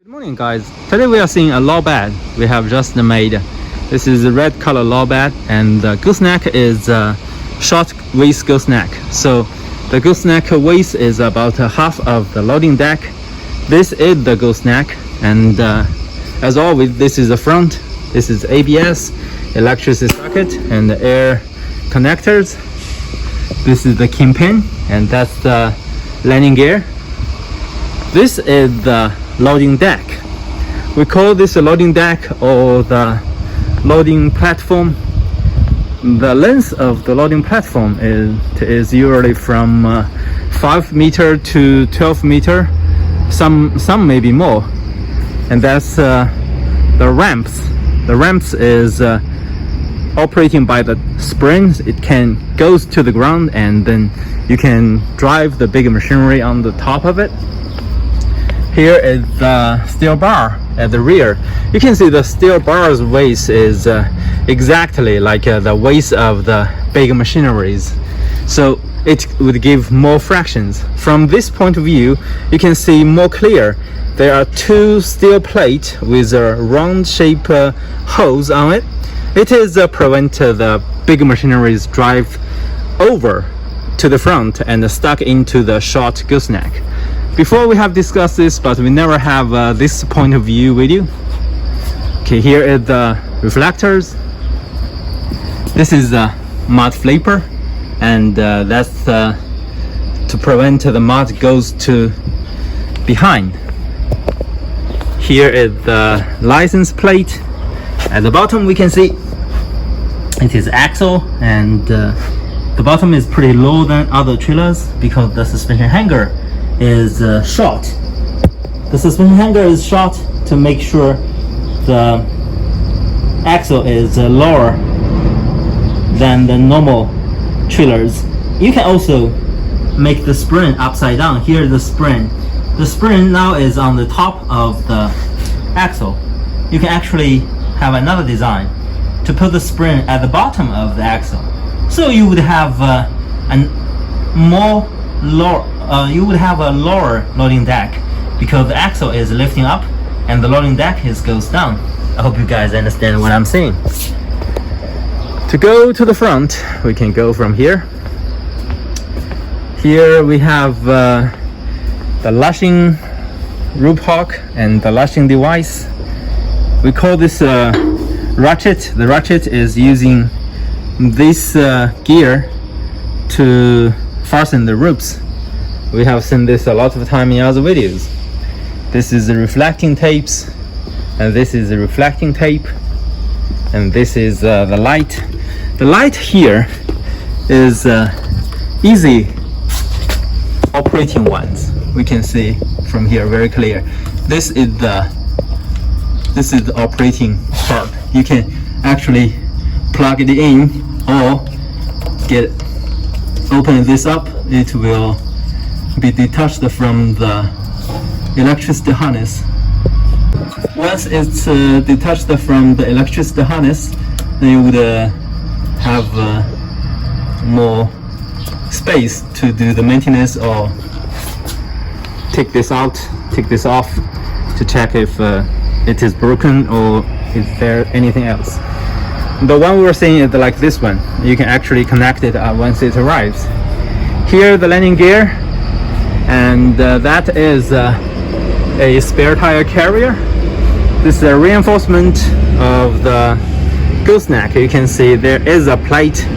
Good morning, guys. Today we are seeing a low bed we have just made. This is a red color low bed, and the gooseneck is short waist gooseneck. So the gooseneck waist is about half of the loading deck. This is the gooseneck, and as always, this is the front. This is ABS, electricity socket, and the air connectors. This is the kingpin, and that's the landing gear. This is the loading deck. We call this a loading deck or the loading platform. The length of the loading platform is usually from 5 meter to 12 meter. Some maybe more. And that's the ramps. The ramps is operating by the springs. It can goes to the ground, and then you can drive the big machinery on the top of it. Here is the steel bar at the rear. You can see the steel bar's waist is exactly like the waist of the big machineries, so it would give more fractions. From this point of view, you can see more clear. There are two steel plates with round shape holes on it. It is prevent the big machineries drive over to the front and stuck into the short gooseneck. Before we have discussed this, but we never have this point of view with you. Okay, here is the reflectors. This is the mud flipper, and that's to prevent the mud goes to behind. Here is the license plate. At the bottom we can see it is axle, and the bottom is pretty low than other trailers because the suspension hanger is short. The suspension hanger is short to make sure the axle is lower than the normal trailers. You can also make the spring upside down. Here is the spring. The spring now is on the top of the axle. You can actually have another design to put the spring at the bottom of the axle. So you would have you would have a lower loading deck because the axle is lifting up and the loading deck goes down. I hope you guys understand what I'm saying. To go to the front, we can go from here. Here we have the lashing rope hook and the lashing device. We call this ratchet. The ratchet is using this gear to fasten the ropes. We have seen this a lot of time in other videos. This is the reflecting tapes, and this is the reflecting tape, and this is the light. The light here is easy operating ones. We can see from here very clear. This is the operating part. You can actually plug it in or open this up. It will be detached from the electricity harness. Once it's detached from the electricity harness, then you would have more space to do the maintenance or take this out, take this off to check if it is broken or is there anything else. The one we're seeing is like this one. You can actually connect it once it arrives. Here the landing gear, and that is a spare tire carrier. This is a reinforcement of the gooseneck. You can see there is a plate.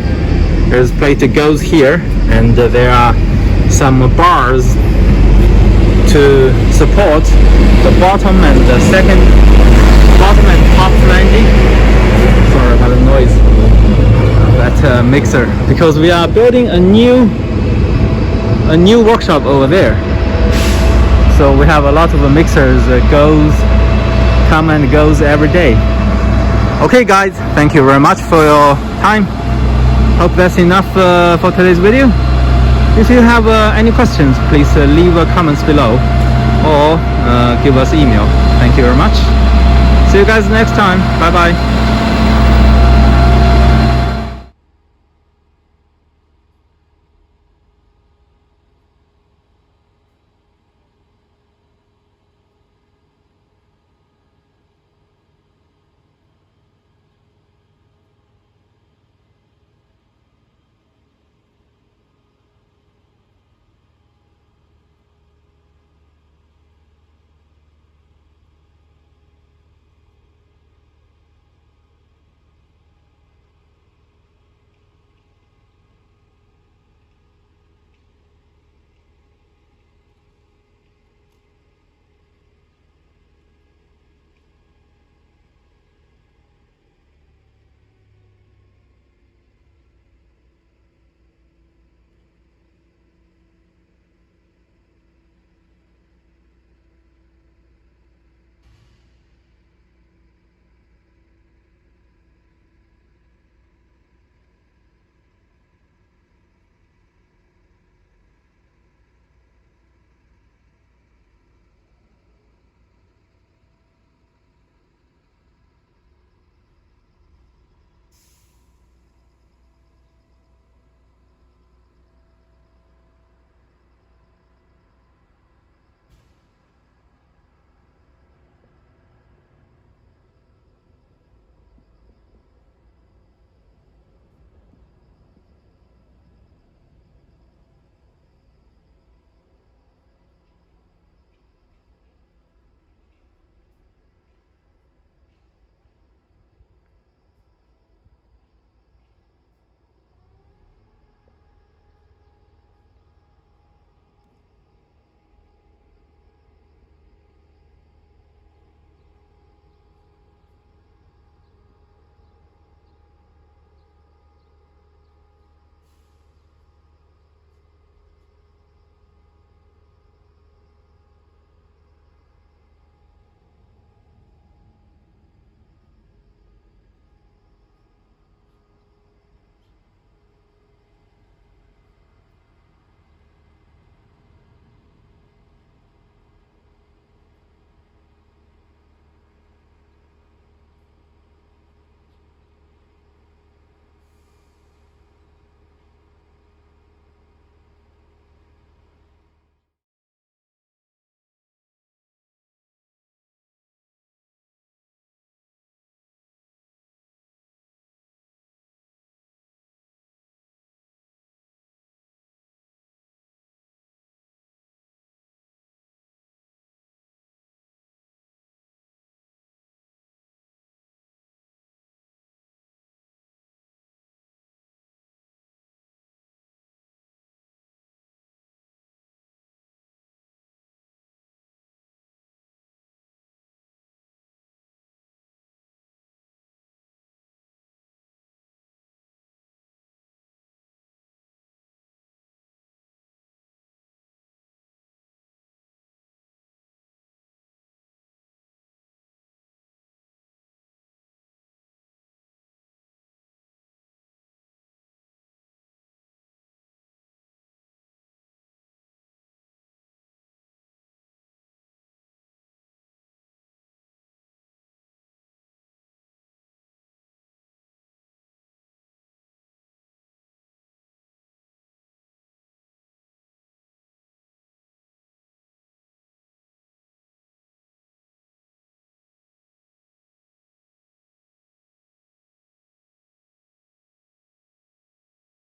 There's a plate that goes here, and there are some bars to support the bottom and the bottom and top landing. Sorry about the noise. That mixer, because we are building a new workshop over there, so we have a lot of mixers that come and goes every day. Okay guys, thank you very much for your time. Hope that's enough for today's video. If you have any questions, please leave comments below or give us email. Thank you very much. See you guys next time. Bye bye.